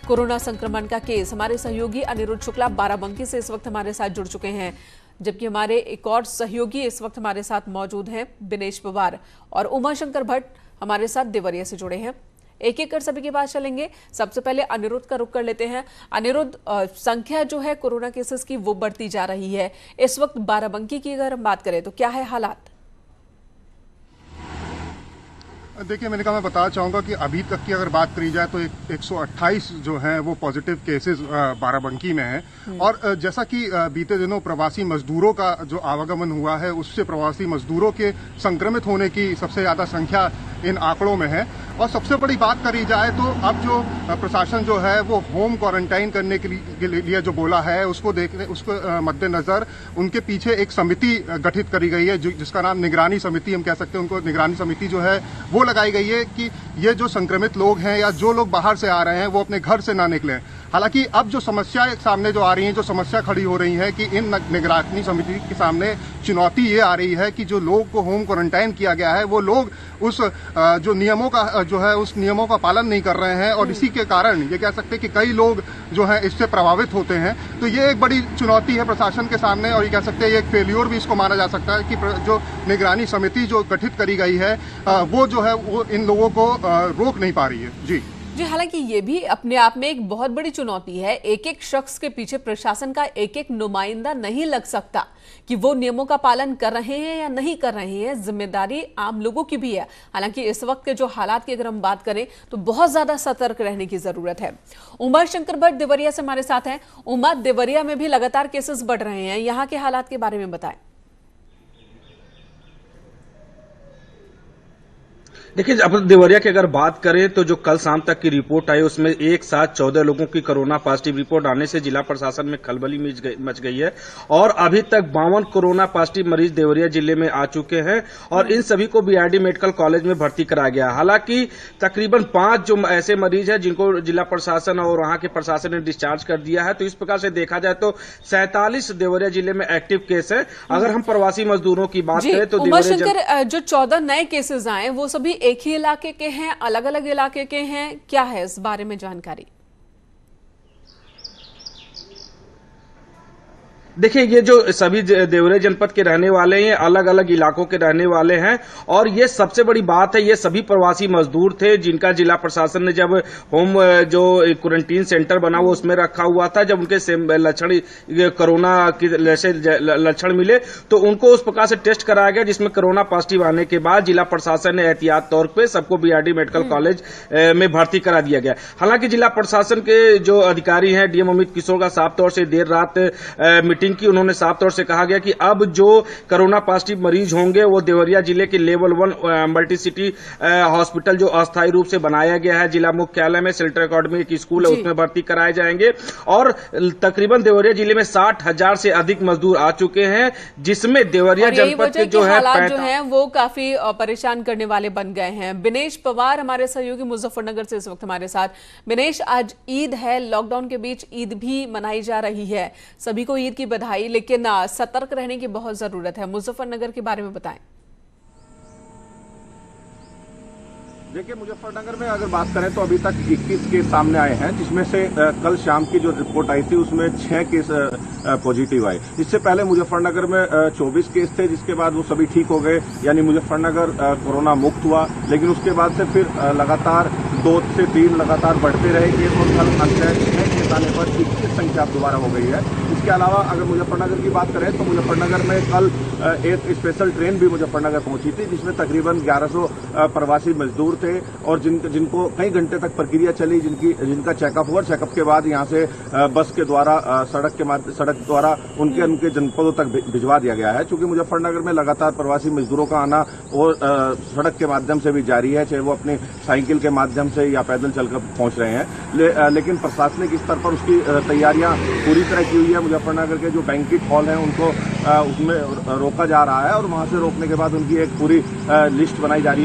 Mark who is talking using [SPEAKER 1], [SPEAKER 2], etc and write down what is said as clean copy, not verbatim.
[SPEAKER 1] Corona संक्रमण का case. हमारे सहयोगी अनिरुद्ध शुक्ला बाराबंकी से इस वक्त हमारे साथ जुड़ चुके हैं, जबकि हमारे एक और सहयोगी इस वक्त हमारे साथ मौजूद हैं, दिनेश पवार, और उमाशंकर भट्ट हमारे साथ देवरिया से जुड़े हैं। एक एक कर सभी के पास चलेंगे। सबसे पहले अनिरुद्ध का रुख कर लेते हैं। अनिरुद्ध, संख्या जो है कोरोना केसेस की वो बढ़ती जा रही है। इस वक्त बाराबंकी की अगर हम बात करें तो क्या है हालात?
[SPEAKER 2] देखिए, मैंने कहा मैं बताना चाहूँगा कि अभी तक की अगर बात करी जाए तो 128 जो हैं वो पॉजिटिव केसेस बाराबंकी में हैं। और जैसा कि बीते दिनों प्रवासी मजदूरों का जो आवागमन हुआ है, उससे प्रवासी मजदूरों के संक्रमित होने की सबसे ज़्यादा संख्या इन आंकड़ों में है। और सबसे बड़ी बात करी जाए तो अब जो प्रशासन जो है वो होम क्वारंटाइन करने के लिए जो बोला है, उसको मद्देनजर उनके पीछे एक समिति गठित करी गई है, जिसका नाम निगरानी समिति हम कह सकते हैं। उनको निगरानी समिति जो है वो लगाई गई है कि ये जो संक्रमित लोग हैं या जो लोग बाहर से आ रहे हैं वो अपने घर से ना निकलें। हालांकि अब जो समस्या सामने जो आ रही है, जो समस्या खड़ी हो रही है कि इन निगरानी समिति के सामने चुनौती ये आ रही है कि जो लोग को होम क्वारंटाइन किया गया है वो लोग उस जो नियमों का जो है उस नियमों का पालन नहीं कर रहे हैं, और इसी के कारण ये कह सकते हैं कि कई लोग जो है इससे प्रभावित होते हैं। तो ये एक बड़ी चुनौती है प्रशासन के सामने, और ये कह सकते हैं ये एक फेल्योर भी इसको माना जा सकता है कि जो निगरानी समिति जो गठित करी गई है वो जो है वो इन लोगों को रोक नहीं पा रही है। जी,
[SPEAKER 1] हालांकि ये भी अपने आप में एक बहुत बड़ी चुनौती है। एक एक शख्स के पीछे प्रशासन का एक एक नुमाइंदा नहीं लग सकता कि वो नियमों का पालन कर रहे हैं या नहीं कर रहे हैं। जिम्मेदारी आम लोगों की भी है। हालांकि इस वक्त के जो हालात की अगर हम बात करें तो बहुत ज्यादा सतर्क रहने की जरूरत है। उमाशंकर भट्ट देवरिया से हमारे साथ हैं। उमा, देवरिया में भी लगातार केसेस बढ़ रहे हैं, यहाँ के हालात के बारे में बताएं।
[SPEAKER 3] देखिए, अब देवरिया की अगर बात करें तो जो कल शाम तक की रिपोर्ट आई उसमें एक साथ 14 लोगों की कोरोना पॉजिटिव रिपोर्ट आने से जिला प्रशासन में खलबली मच गई है। और अभी तक 52 कोरोना पॉजिटिव मरीज देवरिया जिले में आ चुके हैं और इन सभी को बीआरडी मेडिकल कॉलेज में भर्ती कराया गया। हालांकि तकरीबन 5 जो ऐसे मरीज हैं जिनको जिला प्रशासन और वहां के प्रशासन ने डिस्चार्ज कर दिया है। तो इस प्रकार से देखा जाए तो 47 देवरिया जिले में एक्टिव केस है। अगर हम प्रवासी मजदूरों की बात करें तो
[SPEAKER 1] उमाशंकर, जो 14 नए केसेस आए वो सभी एक ही इलाके के हैं, अलग अलग इलाके के हैं, क्या है इस बारे में जानकारी?
[SPEAKER 3] देखिए, ये जो सभी देवरिया जनपद के रहने वाले हैं, अलग अलग इलाकों के रहने वाले हैं। और ये सबसे बड़ी बात है, ये सभी प्रवासी मजदूर थे जिनका जिला प्रशासन ने जब होम जो क्वारंटीन सेंटर बना वो उसमें रखा हुआ था। जब उनके लक्षण कोरोना के जैसे लक्षण मिले तो उनको उस प्रकार से टेस्ट कराया गया, जिसमें कोरोना पॉजिटिव आने के बाद जिला प्रशासन ने एहतियात तौर पर सबको बीआरडी मेडिकल कॉलेज में भर्ती करा दिया गया। हालांकि जिला प्रशासन के जो अधिकारी हैं, डीएम अमित किशोर का साफ तौर से देर रात मीटिंग की उन्होंने साफ तौर से कहा गया कि अब जो कोरोना पॉजिटिव मरीज होंगे वो देवरिया जिले के लेवल 1 मल्टी सिटी हॉस्पिटल जो अस्थायी रूप से बनाया गया है जिला मुख्यालय में, सेल्टर अकेडमी एक स्कूल है उसमें भर्ती कराए जाएंगे। और तकरीबन देवरिया जिले में 60,000 से अधिक मजदूर आ चुके हैं, जिसमें देवरिया जनपद के जो है
[SPEAKER 1] वो काफी परेशान करने वाले बन गए हैं। दिनेश पवार हमारे सहयोगी मुजफ्फरनगर से इस वक्त हमारे साथ। दिनेश, आज ईद है, लॉकडाउन के बीच ईद भी मनाई जा रही है, सभी को ईद की बधाई, लेकिन सतर्क रहने की बहुत जरूरत है। मुजफ्फरनगर के बारे में बताएं।
[SPEAKER 4] देखिए, मुजफ्फरनगर में अगर बात करें तो अभी तक 21 केस सामने आए हैं, जिसमें से कल शाम की जो रिपोर्ट आई थी उसमें 6 केस पॉजिटिव आए। इससे पहले मुजफ्फरनगर में 24 केस थे, जिसके बाद वो सभी ठीक हो गए, यानी मुजफ्फरनगर कोरोना मुक्त हुआ। लेकिन उसके बाद से फिर लगातार 2 से 3 लगातार बढ़ते रहे केस, और कल अंततः 6 केस आने पर 21 संख्या दोबारा हो गई है। इसके अलावा अगर मुजफ्फरनगर की बात करें तो मुजफ्फरनगर में कल एक स्पेशल ट्रेन भी मुजफ्फरनगर पहुंची थी, जिसमें तकरीबन 1100 प्रवासी मजदूर थे और जिनको कई घंटे तक प्रक्रिया चली, जिनका चेकअप हुआ। चेकअप के बाद यहां से बस के द्वारा सड़क द्वारा उनके जनपदों तक भिजवा दिया गया है। चूंकि मुजफ्फरनगर में लगातार प्रवासी मजदूरों का आना और सड़क के माध्यम से भी जारी है, चाहे वो अपनी साइकिल के माध्यम से या पैदल चलकर पहुंच रहे हैं। लेकिन प्रशासनिक स्तर पर उसकी तैयारियां पूरी तरह की हुई है। मुजफ्फरनगर के जो बैंक्वेट हॉल हैं उनको उसमें रोका जा रहा है, और वहां से रोकने के बाद उनकी एक पूरी लिस्ट बनाई जा रही है।